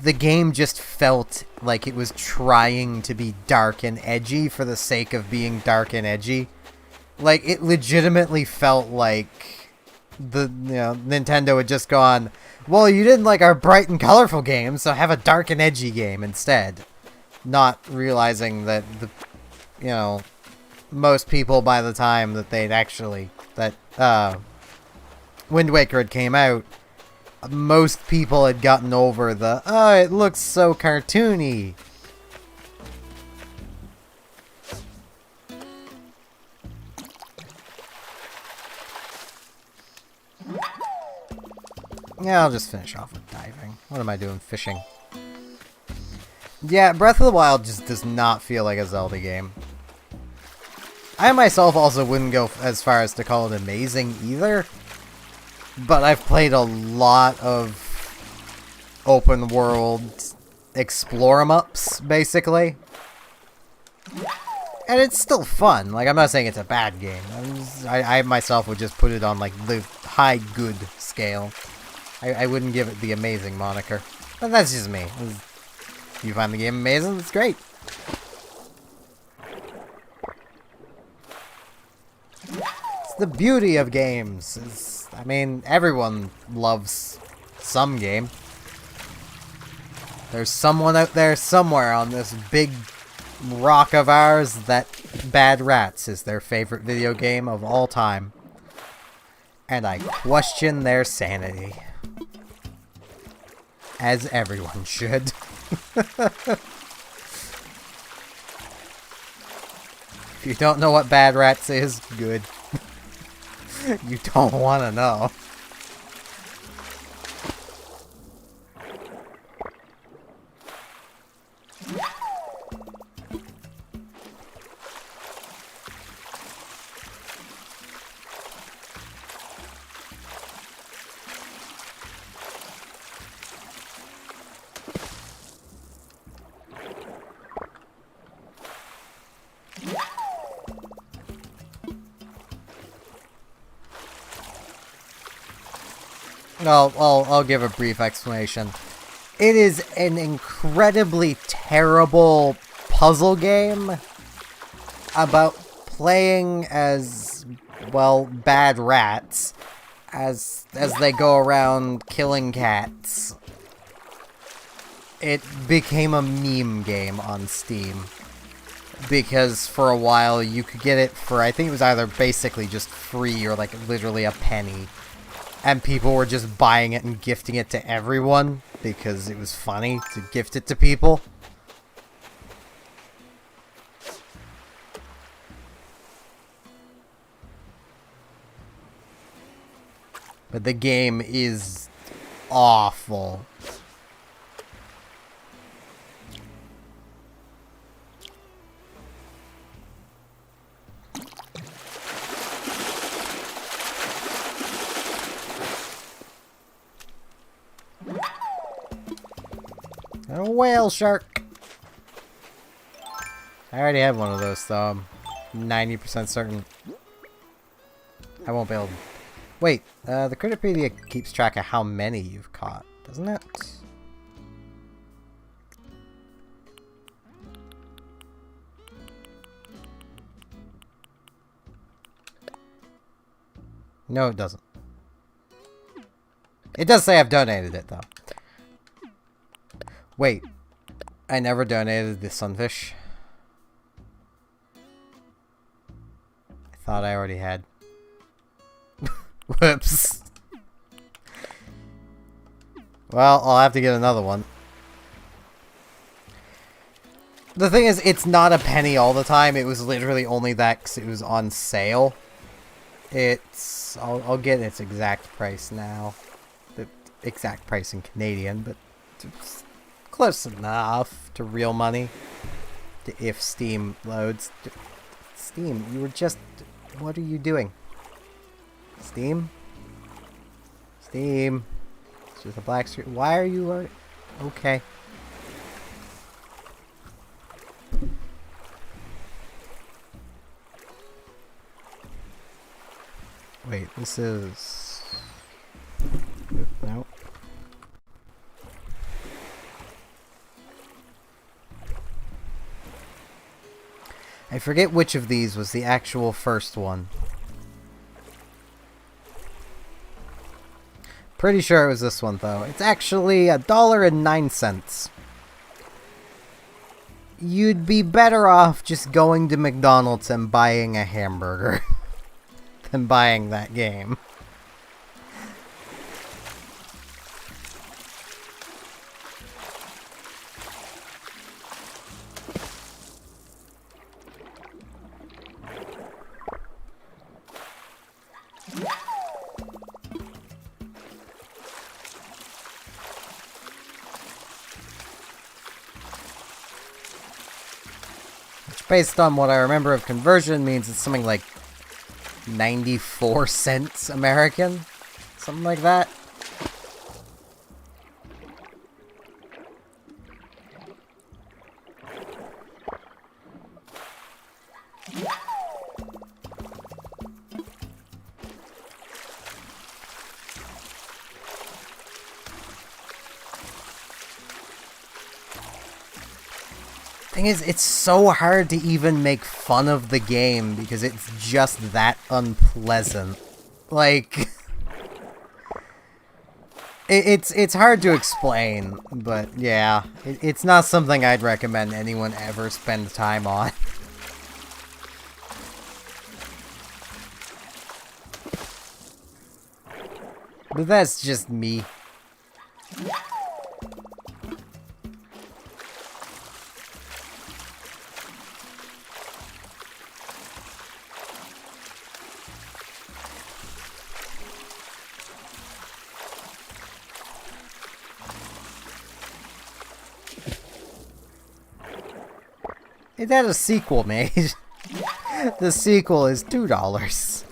[SPEAKER 1] the game just felt like it was trying to be dark and edgy for the sake of being dark and edgy. Like, it legitimately felt like Nintendo had just gone, well, you didn't like our bright and colorful game, so have a dark and edgy game instead. Not realizing that most people, by the time that Wind Waker had came out, most people had gotten over the, oh, it looks so cartoony. Yeah, I'll just finish off with diving. What am I doing? Fishing. Yeah, Breath of the Wild just does not feel like a Zelda game. I myself also wouldn't go as far as to call it amazing either, but I've played a lot of open world explore 'em-ups, basically. And it's still fun. Like, I'm not saying it's a bad game. I myself would just put it on, like, the high good scale. I wouldn't give it the amazing moniker. But that's just me. you find the game amazing, it's great. It's the beauty of games. I mean, everyone loves some game. There's someone out there somewhere on this big rock of ours that Bad Rats is their favorite video game of all time. And I question their sanity. As everyone should. If you don't know what Bad Rats is, good. You don't want to know. I'll give a brief explanation. It is an incredibly terrible puzzle game about playing as, well, bad rats as they go around killing cats. It became a meme game on Steam. Because for a while you could get it for, I think it was either basically just free or like literally a penny. And people were just buying it and gifting it to everyone because it was funny to gift it to people. But the game is awful. A whale shark! I already have one of those, so I'm 90% certain I won't be able to... Wait, the Critterpedia keeps track of how many you've caught, doesn't it? No, it doesn't. It does say I've donated it, though. Wait, I never donated the sunfish. I thought I already had. Whoops. Well, I'll have to get another one. The thing is, it's not a penny all the time. It was literally only that because it was on sale. It's... I'll get its exact price now. The exact price in Canadian, but... It's close enough to real money. If Steam loads. Steam, you were just... What are you doing? Steam? Steam. It's just a black screen. Why are you... Okay. Wait, this is... No. I forget which of these was the actual first one. Pretty sure it was this one, though. It's actually $1.09. You'd be better off just going to McDonald's and buying a hamburger than buying that game. Based on what I remember of conversion, means it's something like 94 cents American. Something like that. Thing is, it's so hard to even make fun of the game because it's just that unpleasant. Like, it's hard to explain, but yeah, it's not something I'd recommend anyone ever spend time on. But that's just me. It had a sequel made. The sequel is $2.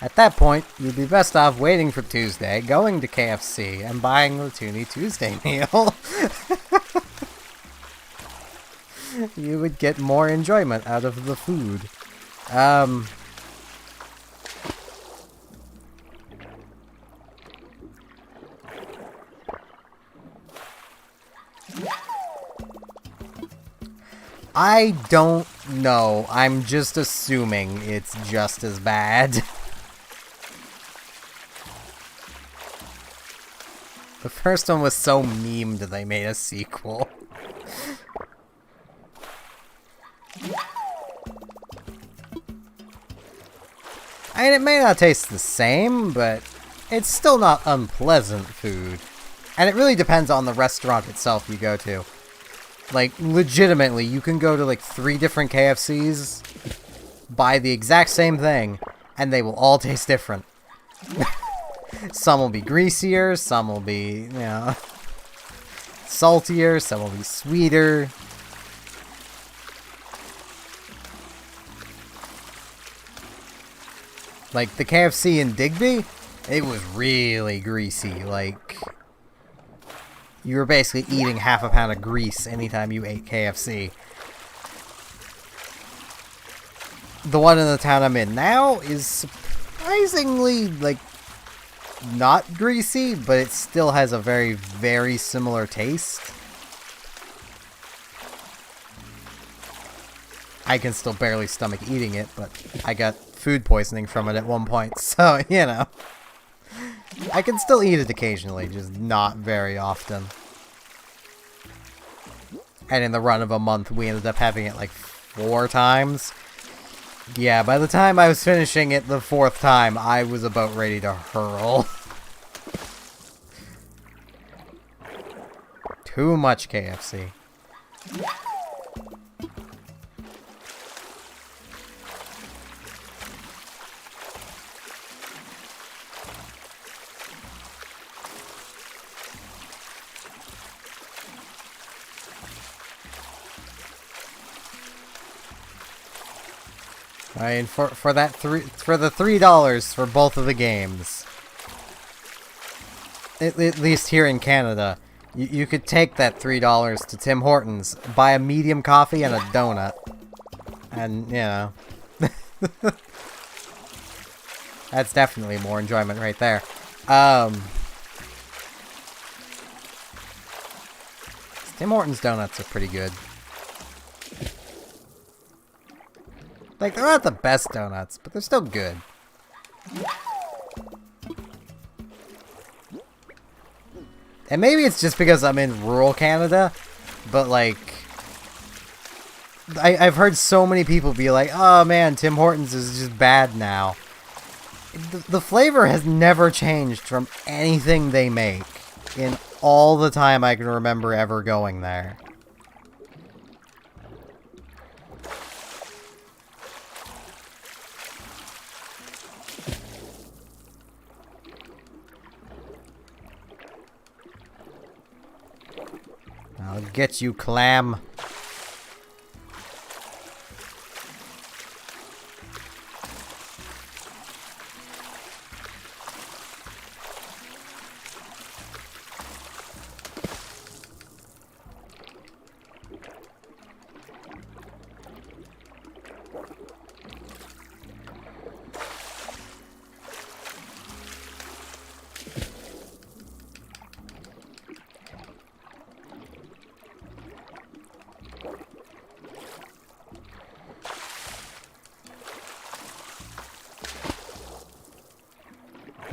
[SPEAKER 1] At that point, you'd be best off waiting for Tuesday, going to KFC, and buying the Toonie Tuesday meal. You would get more enjoyment out of the food. I don't know. I'm just assuming it's just as bad. The first one was so memed they made a sequel. I mean, it may not taste the same, but it's still not unpleasant food. And it really depends on the restaurant itself you go to. Like, legitimately, you can go to like 3 different KFCs, buy the exact same thing, and they will all taste different. Some will be greasier, some will be, you know, saltier, some will be sweeter. Like, the KFC in Digby, it was really greasy. Like, you were basically eating half a pound of grease anytime you ate KFC. The one in the town I'm in now is surprisingly, like, not greasy, but it still has a very, very similar taste. I can still barely stomach eating it, but I got food poisoning from it at one point, so, you know. I can still eat it occasionally, just not very often. And in the run of a month, we ended up having it like 4 times. Yeah, by the time I was finishing it the 4th time, I was about ready to hurl. Too much KFC. I mean, for the $3 for both of the games, at least here in Canada, you could take that $3 to Tim Hortons, buy a medium coffee and a donut, and you know, that's definitely more enjoyment right there. Tim Hortons donuts are pretty good. Like, they're not the best donuts, but they're still good. And maybe it's just because I'm in rural Canada, but like, I've heard so many people be like, oh man, Tim Hortons is just bad now. The flavor has never changed from anything they make in all the time I can remember ever going there. I'll get you, clam.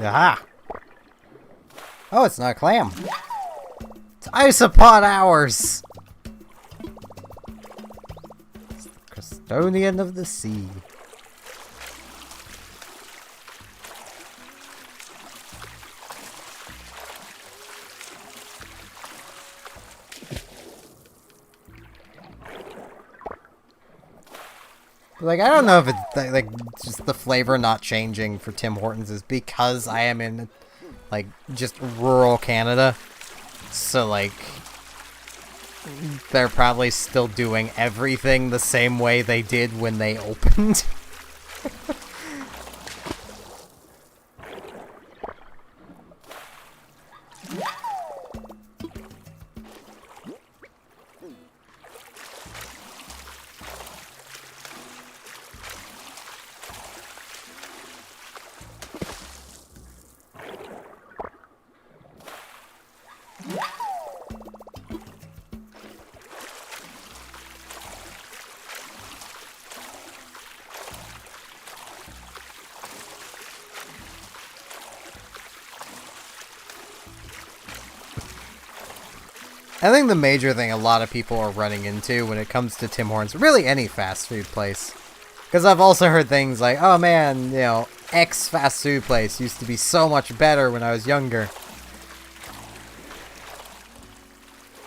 [SPEAKER 1] Aha! Oh, it's not a clam. It's isopod hours! It's the custodian of the sea. Like, I don't know if it's, like, just the flavor not changing for Tim Hortons is because I am in, like, just rural Canada. So, like, they're probably still doing everything the same way they did when they opened. I think the major thing a lot of people are running into when it comes to Tim Hortons, really any fast food place, because I've also heard things like, oh man, you know, X fast food place used to be so much better when I was younger.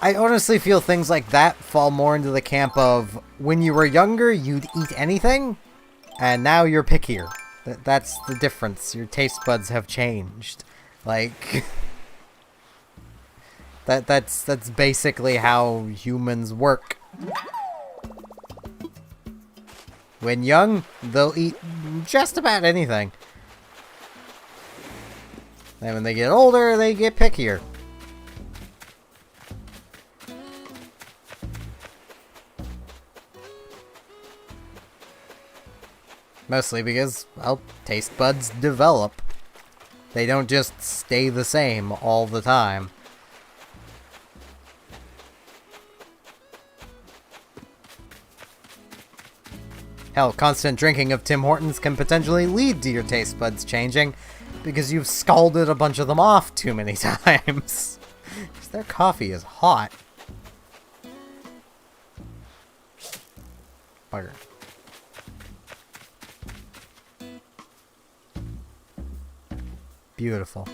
[SPEAKER 1] I honestly feel things like that fall more into the camp of when you were younger, you'd eat anything, and now you're pickier. That's the difference. Your taste buds have changed. Like... That's basically how humans work. When young, they'll eat just about anything. And when they get older, they get pickier. Mostly because, well, taste buds develop. They don't just stay the same all the time. Hell, constant drinking of Tim Hortons can potentially lead to your taste buds changing because you've scalded a bunch of them off too many times. Because their coffee is hot. Bugger. Beautiful.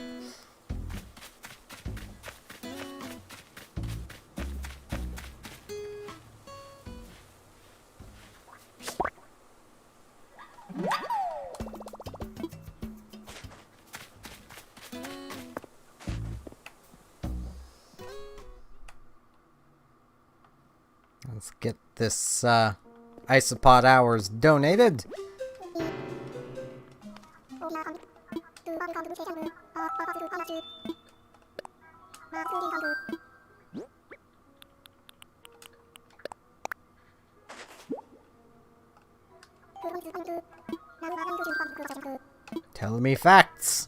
[SPEAKER 1] Let's get this isopod hours donated. Tell me facts.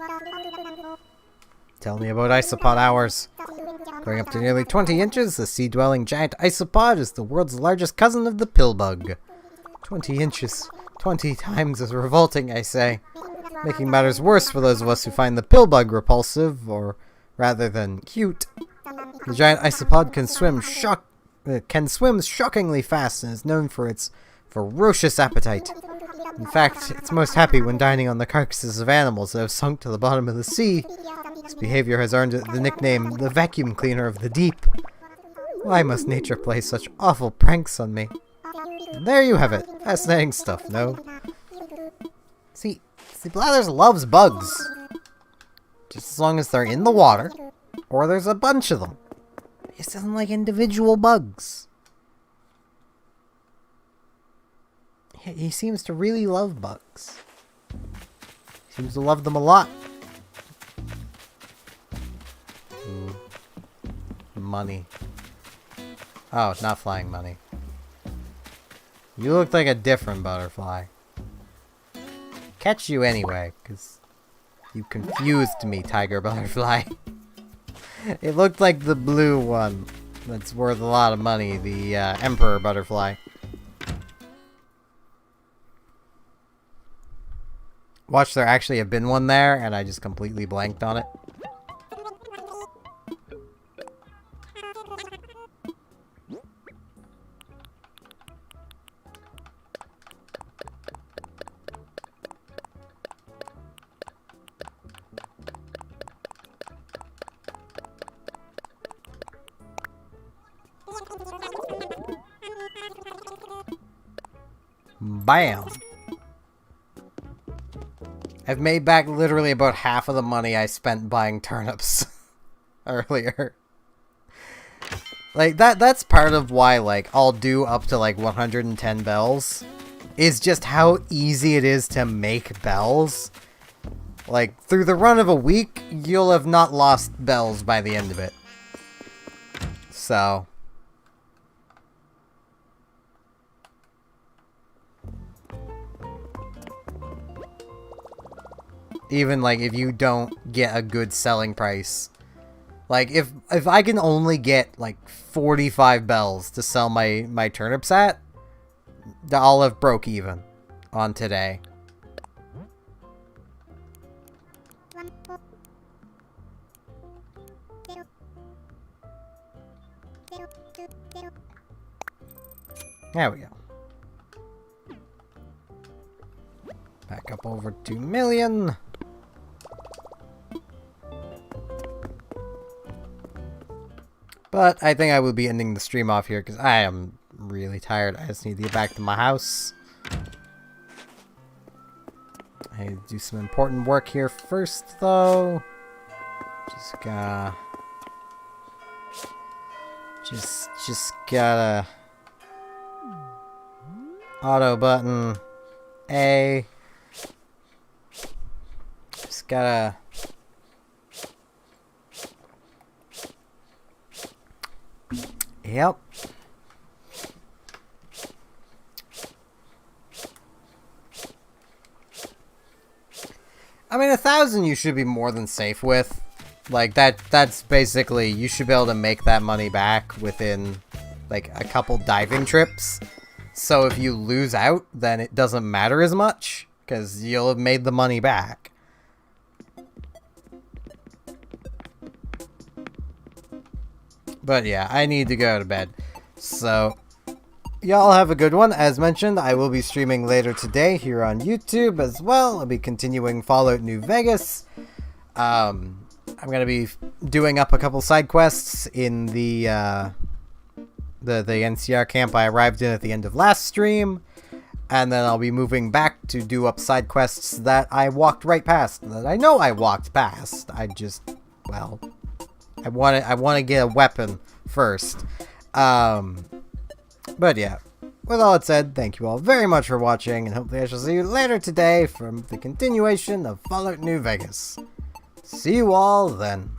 [SPEAKER 1] Tell me about isopod hours. Growing up to nearly 20 inches, the sea-dwelling giant isopod is the world's largest cousin of the pillbug. 20 inches. 20 times as revolting, I say. Making matters worse for those of us who find the pillbug repulsive, or rather than cute. The giant isopod can swim shockingly fast and is known for its ferocious appetite. In fact, it's most happy when dining on the carcasses of animals that have sunk to the bottom of the sea. Its behavior has earned it the nickname, the vacuum cleaner of the deep. Why must nature play such awful pranks on me? And there you have it. Fascinating stuff, no? See, Blathers loves bugs. Just as long as they're in the water, or there's a bunch of them. He just doesn't like individual bugs. He seems to really love bugs. He seems to love them a lot. Ooh. Money. Oh, not flying money. You look like a different butterfly. Catch you anyway, because you confused me, tiger butterfly. It looked like the blue one that's worth a lot of money, the emperor butterfly. Watch, there actually have been one there, and I just completely blanked on it. Bam! I've made back literally about half of the money I spent buying turnips earlier. Like, that's part of why, like, I'll do up to, like, 110 bells. Is just how easy it is to make bells. Like, through the run of a week, you'll have not lost bells by the end of it. So... even, like, if you don't get a good selling price. Like, if I can only get, like, 45 bells to sell my turnips at, I'll have broke even on today. There we go. Back up over 2 million. But I think I will be ending the stream off here because I am really tired. I just need to get back to my house. I need to do some important work here first, though. Just gotta auto button A. Just gotta yep. I mean, 1,000 you should be more than safe with. Like, that's basically, you should be able to make that money back within, like, a couple diving trips. So if you lose out, then it doesn't matter as much, because you'll have made the money back. But yeah, I need to go to bed. So, y'all have a good one. As mentioned, I will be streaming later today here on YouTube as well. I'll be continuing Fallout New Vegas. I'm going to be doing up a couple side quests in the NCR camp I arrived in at the end of last stream. And then I'll be moving back to do up side quests that I walked right past. That I know I walked past. I just, well... I want to get a weapon first. But yeah, with all that said, thank you all very much for watching, and hopefully I shall see you later today from the continuation of Fallout New Vegas. See you all then.